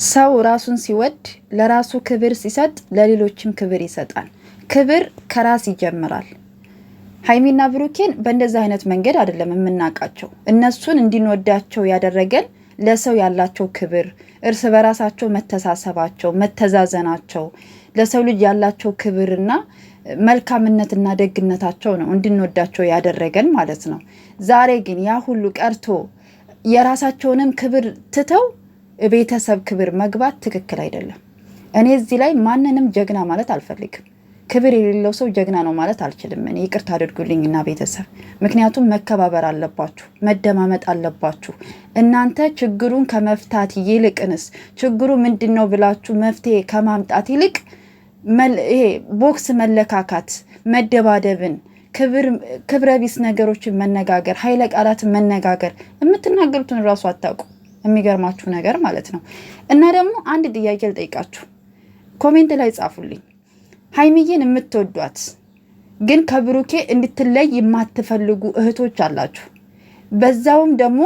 ሰው ራሱን ሲወድ ለራሱ ክብር ሲሰጥ ለሌሎችም ክብር ይሰጣል። ክብር ከራስ ይጀምራል። ሃይሚና ብሩኬን በእንደዛ አይነት መንገድ አይደለም የምናቃቸው። እነሱን እንድንወዳቸው ያደረገን ለሰው ያላቸው ክብር፣ እርስ በራሳቸው መተሳሰባቸው፣ መተዛዘናቸው፣ ለሰው ልጅ ያላቸው ክብርና መልካምነትና ደግነታቸው ነው እንድንወዳቸው ያደረገን ማለት ነው። ዛሬ ግን ያ ሁሉ ቀርቶ የራሳቸውንም ክብር ትተው ቤተሰብ ክብር መግባት ትክክል አይደለም። እኔ እዚህ ላይ ማንንም ጀግና ማለት አልፈልግም። ክብር የሌለው ሰው ጀግና ነው ማለት አልችልም። እኔ ይቅርታ አድርጉልኝና ቤተሰብ፣ ምክንያቱም መከባበር አለባችሁ፣ መደማመጥ አለባችሁ። እናንተ ችግሩን ከመፍታት ይልቅንስ ችግሩ ምንድነው ብላችሁ መፍትሄ ከማምጣት ይልቅ ይሄ ቦክስ መለካካት፣ መደባደብን፣ ክብረ ቢስ ነገሮችን መነጋገር፣ ኃይለ ቃላትን መነጋገር የምትናገሩትን ራሱ አታውቁ። የሚገርማችሁ ነገር ማለት ነው። እና ደግሞ አንድ ጥያቄ ልጠይቃችሁ፣ ኮሜንት ላይ ጻፉልኝ። ሃይሚዬን የምትወዷት ግን ከብሩኬ እንድትለይ የማትፈልጉ እህቶች አላችሁ። በዛውም ደግሞ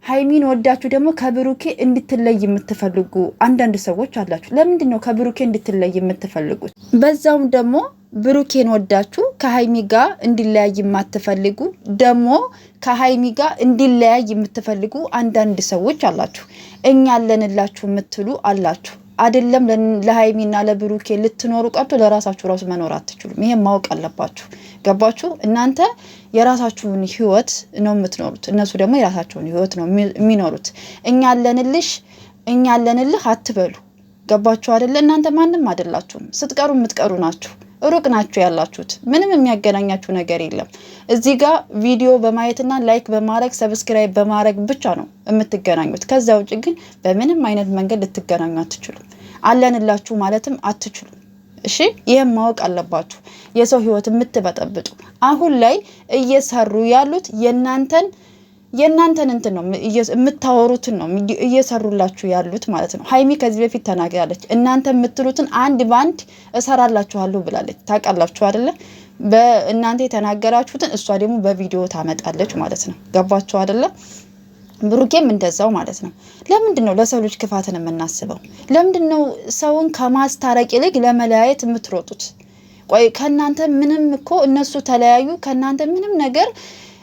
ሃይሚን ወዳችሁ ደግሞ ከብሩኬ እንድትለይ የምትፈልጉ አንዳንድ ሰዎች አላችሁ። ለምንድን ነው ከብሩኬ እንድትለይ የምትፈልጉት? በዛውም ደግሞ ብሩኬን ወዳችሁ ከሃይሚ ጋር እንዲለያይ የማትፈልጉ ደግሞ ከሃይሚ ጋር እንዲለያይ የምትፈልጉ አንዳንድ ሰዎች አላችሁ። እኛ አለንላችሁ የምትሉ አላችሁ። አይደለም ለሃይሚና ለብሩኬ ልትኖሩ ቀርቶ ለራሳችሁ ራሱ መኖር አትችሉም። ይሄን ማወቅ አለባችሁ። ገባችሁ? እናንተ የራሳችሁን ህይወት ነው የምትኖሩት፣ እነሱ ደግሞ የራሳቸውን ህይወት ነው የሚኖሩት። እኛ አለንልህ አትበሉ። ገባችሁ አይደለ? እናንተ ማንም አይደላችሁም። ስትቀሩ የምትቀሩ ናችሁ። ሩቅ ናችሁ ያላችሁት። ምንም የሚያገናኛችሁ ነገር የለም። እዚህ ጋር ቪዲዮ በማየትና ላይክ በማድረግ ሰብስክራይብ በማድረግ ብቻ ነው የምትገናኙት። ከዛ ውጭ ግን በምንም አይነት መንገድ ልትገናኙ አትችሉም። አለንላችሁ ማለትም አትችሉም። እሺ፣ ይሄን ማወቅ አለባችሁ። የሰው ህይወት የምትበጠብጡ አሁን ላይ እየሰሩ ያሉት የናንተን እንትን ነው የምታወሩትን ነው እየሰሩላችሁ ያሉት ማለት ነው። ሃይሚ ከዚህ በፊት ተናግራለች። እናንተ የምትሉትን አንድ ባንድ እሰራላችኋለሁ ብላለች። ታውቃላችሁ አይደለ? በእናንተ የተናገራችሁትን እሷ ደግሞ በቪዲዮ ታመጣለች ማለት ነው። ገባችሁ አይደለ? ብሩኬም እንደዛው ማለት ነው። ለምንድን ነው ለሰው ልጅ ክፋትን የምናስበው? ለምንድን ነው ሰውን ከማስታረቅ ይልቅ ለመለያየት የምትሮጡት? ቆይ ከናንተ ምንም እኮ እነሱ ተለያዩ፣ ከናንተ ምንም ነገር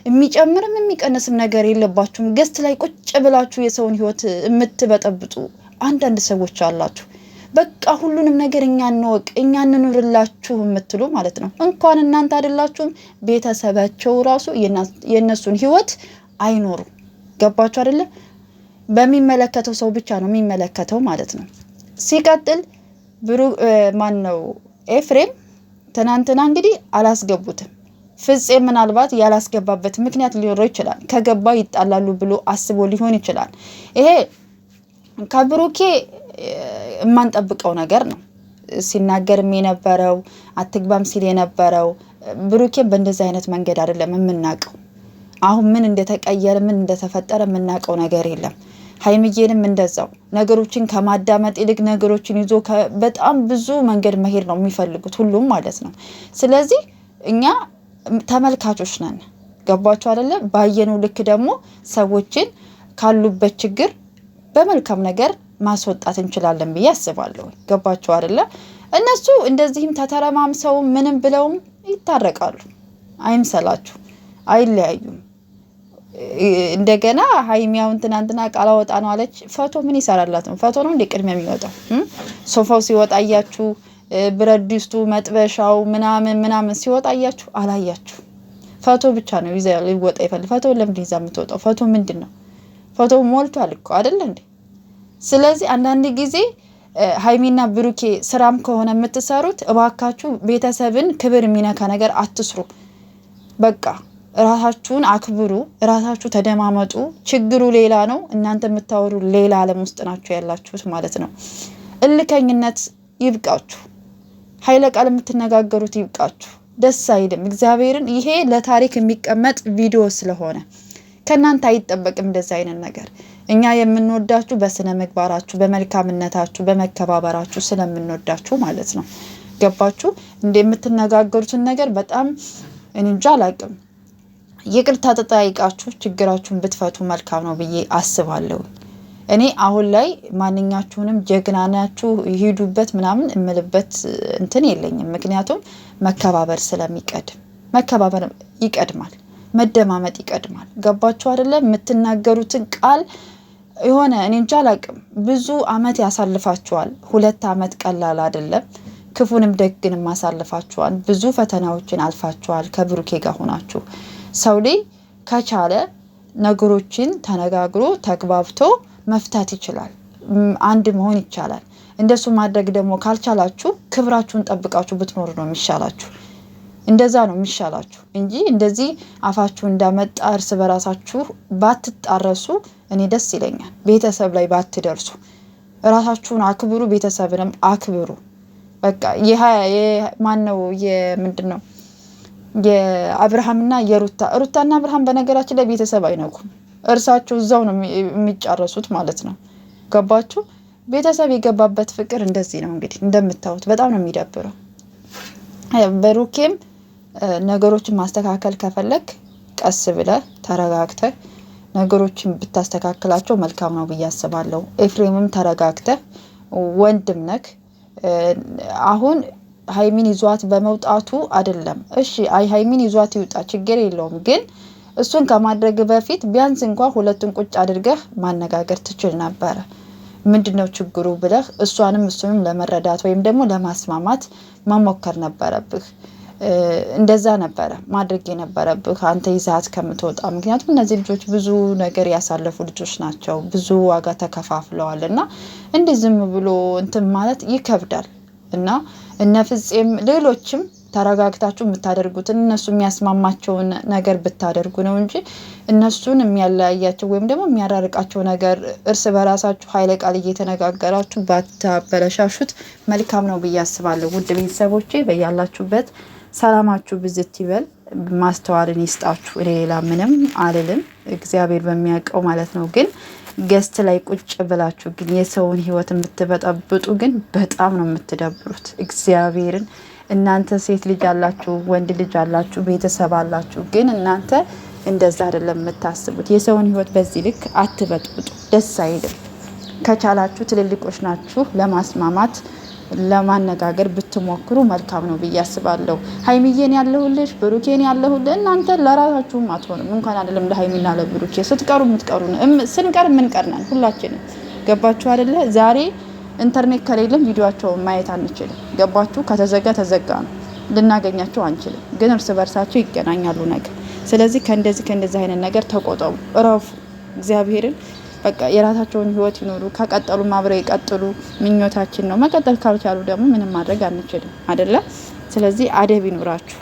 የሚጨምርም የሚቀንስም ነገር የለባችሁም። ገስት ላይ ቁጭ ብላችሁ የሰውን ህይወት የምትበጠብጡ አንዳንድ ሰዎች አላችሁ። በቃ ሁሉንም ነገር እኛ እንወቅ፣ እኛ እንኑርላችሁ የምትሉ ማለት ነው። እንኳን እናንተ አይደላችሁም፣ ቤተሰባቸው ራሱ የነሱን ህይወት አይኖሩ። ገባችሁ አይደለ? በሚመለከተው ሰው ብቻ ነው የሚመለከተው ማለት ነው። ሲቀጥል ማን ነው ኤፍሬም ትናንትና እንግዲህ አላስገቡትም። ፍፄ ምናልባት ያላስገባበት ምክንያት ሊኖረው ይችላል። ከገባ ይጣላሉ ብሎ አስቦ ሊሆን ይችላል። ይሄ ከብሩኬ የማንጠብቀው ነገር ነው። ሲናገርም የነበረው አትግባም ሲል የነበረው ብሩኬ በእንደዚህ አይነት መንገድ አይደለም የምናውቀው። አሁን ምን እንደተቀየረ ምን እንደተፈጠረ የምናውቀው ነገር የለም። ሃይሚዬንም እንደዛው ነገሮችን ከማዳመጥ ይልቅ ነገሮችን ይዞ በጣም ብዙ መንገድ መሄድ ነው የሚፈልጉት ሁሉም ማለት ነው። ስለዚህ እኛ ተመልካቾች ነን። ገባችሁ አይደለ? ባየነው ልክ ደግሞ ሰዎችን ካሉበት ችግር በመልካም ነገር ማስወጣት እንችላለን ብዬ አስባለሁ። ገባችሁ አይደለ? እነሱ እንደዚህም ተተረማምሰው ምንም ብለውም ይታረቃሉ። አይምሰላችሁ፣ አይለያዩም። እንደገና ሃይሚያውን ትናንትና ቃል አወጣ ነው አለች። ፎቶ ምን ይሰራላት ነው? ፎቶ ነው እንደ ቅድሚያ የሚወጣው። ሶፋው ሲወጣ አያችሁ? ብረት ድስቱ መጥበሻው ምናምን ሲወጣ አያችሁ? አላያችሁ? ፎቶ ብቻ ነው ይዛ ሊወጣ ይፈልግ። ፎቶ ለምንድን ይዛ የምትወጣው? ፎቶ ምንድን ነው? ፎቶ ሞልቷል እኮ አይደል እንዴ? ስለዚህ አንዳንድ ጊዜ ሃይሚና ብሩኬ ስራም ከሆነ የምትሰሩት እባካችሁ ቤተሰብን ክብር የሚነካ ነገር አትስሩ። በቃ ራሳችሁን አክብሩ፣ ራሳችሁ ተደማመጡ። ችግሩ ሌላ ነው፣ እናንተ የምታወሩ ሌላ ዓለም ውስጥ ናችሁ ያላችሁት ማለት ነው። እልከኝነት ይብቃችሁ። ኃይለ ቃል የምትነጋገሩት ይብቃችሁ። ደስ አይልም። እግዚአብሔርን ይሄ ለታሪክ የሚቀመጥ ቪዲዮ ስለሆነ ከናንተ አይጠበቅም እንደዚህ አይነት ነገር። እኛ የምንወዳችሁ በስነ ምግባራችሁ፣ በመልካምነታችሁ፣ በመከባበራችሁ ስለምንወዳችሁ ማለት ነው። ገባችሁ? እንደምትነጋገሩትን ነገር በጣም እንጃ አላቅም። ይቅርታ ተጠያይቃችሁ ችግራችሁን ብትፈቱ መልካም ነው ብዬ አስባለሁ። እኔ አሁን ላይ ማንኛችሁንም ጀግና ናችሁ ይሄዱበት ምናምን እምልበት እንትን የለኝም። ምክንያቱም መከባበር ስለሚቀድም መከባበር ይቀድማል፣ መደማመጥ ይቀድማል። ገባችሁ አይደለ? የምትናገሩትን ቃል የሆነ እኔ እንጃ አላቅም። ብዙ አመት ያሳልፋችኋል። 2 አመት ቀላል አይደለም። ክፉንም ደግንም አሳልፋችኋል። ብዙ ፈተናዎችን አልፋችኋል ከብሩኬ ጋር ሆናችሁ። ሰው ላይ ከቻለ ነገሮችን ተነጋግሮ ተግባብቶ መፍታት ይችላል። አንድ መሆን ይቻላል። እንደሱ ማድረግ ደግሞ ካልቻላችሁ ክብራችሁን ጠብቃችሁ ብትኖሩ ነው የሚሻላችሁ። እንደዛ ነው የሚሻላችሁ እንጂ እንደዚህ አፋችሁ እንዳመጣ እርስ በራሳችሁ ባትጣረሱ እኔ ደስ ይለኛል። ቤተሰብ ላይ ባትደርሱ። ራሳችሁን አክብሩ፣ ቤተሰብንም አክብሩ። በቃ ማነው ምንድነው የአብርሃምና ሩታና አብርሃም በነገራችን ላይ ቤተሰብ አይነኩም። እርሳቸው እዛው ነው የሚጫረሱት ማለት ነው። ገባችሁ? ቤተሰብ የገባበት ፍቅር እንደዚህ ነው። እንግዲህ እንደምታዩት በጣም ነው የሚደብረው። በሩኬም ነገሮችን ማስተካከል ከፈለክ ቀስ ብለህ ተረጋግተህ ነገሮችን ብታስተካክላቸው መልካም ነው ብዬ አስባለሁ። ኤፍሬምም ተረጋግተህ ወንድም ነክ አሁን ሀይሚን ይዟት በመውጣቱ አይደለም። እሺ ሀይሚን ይዟት ይውጣ ችግር የለውም። ግን እሱን ከማድረግ በፊት ቢያንስ እንኳን ሁለቱን ቁጭ አድርገህ ማነጋገር ትችል ነበረ። ምንድነው ችግሩ ብለህ እሷንም እሱንም ለመረዳት ወይም ደግሞ ለማስማማት መሞከር ነበረብህ። እንደዛ ነበረ ማድረግ የነበረብህ አንተ ይዛት ከምትወጣ። ምክንያቱም እነዚህ ልጆች ብዙ ነገር ያሳለፉ ልጆች ናቸው። ብዙ ዋጋ ተከፋፍለዋል እና እንዲህ ዝም ብሎ እንትን ማለት ይከብዳል። እና እነ ፍፄም ሌሎችም ተረጋግታችሁ የምታደርጉትን እነሱ የሚያስማማቸውን ነገር ብታደርጉ ነው እንጂ እነሱን የሚያለያያቸው ወይም ደግሞ የሚያራርቃቸው ነገር እርስ በራሳችሁ ኃይለ ቃል እየተነጋገራችሁ ባታበለሻሹት መልካም ነው ብዬ አስባለሁ። ውድ ቤተሰቦቼ በያላችሁበት ሰላማችሁ ብዝት ይበል። ማስተዋልን ይስጣችሁ። ሌላ ምንም አልልም፣ እግዚአብሔር በሚያውቀው ማለት ነው። ግን ገስት ላይ ቁጭ ብላችሁ ግን የሰውን ህይወት የምትበጠብጡ ግን በጣም ነው የምትደብሩት። እግዚአብሔርን እናንተ ሴት ልጅ አላችሁ፣ ወንድ ልጅ አላችሁ፣ ቤተሰብ አላችሁ። ግን እናንተ እንደዛ አይደለም የምታስቡት። የሰውን ህይወት በዚህ ልክ አትበጥብጡ፣ ደስ አይልም። ከቻላችሁ ትልልቆች ናችሁ፣ ለማስማማት ለማነጋገር ብትሞክሩ መልካም ነው ብዬ አስባለሁ። ሀይሚዬን ያለሁልሽ፣ ብሩኬን ያለሁልህ። እናንተ ለራሳችሁም አትሆንም። እንኳን አይደለም ለሀይሚና ለብሩኬ ስትቀሩ የምትቀሩ ስንቀር የምንቀርናል ሁላችንም። ገባችሁ አይደለ? ዛሬ ኢንተርኔት ከሌለም ቪዲዮአቸውን ማየት አንችልም። ገባችሁ? ከተዘጋ ተዘጋ ነው፣ ልናገኛቸው አንችልም። ግን እርስ በርሳቸው ይገናኛሉ ነገር። ስለዚህ ከእንደዚህ አይነት ነገር ተቆጠቡ፣ እረፉ። እግዚአብሔርን በቃ የራሳቸውን ህይወት ይኖሩ። ከቀጠሉ አብረው ይቀጥሉ፣ ምኞታችን ነው። መቀጠል ካልቻሉ ደግሞ ምንም ማድረግ አንችልም አይደለ? ስለዚህ አደብ ይኑራችሁ።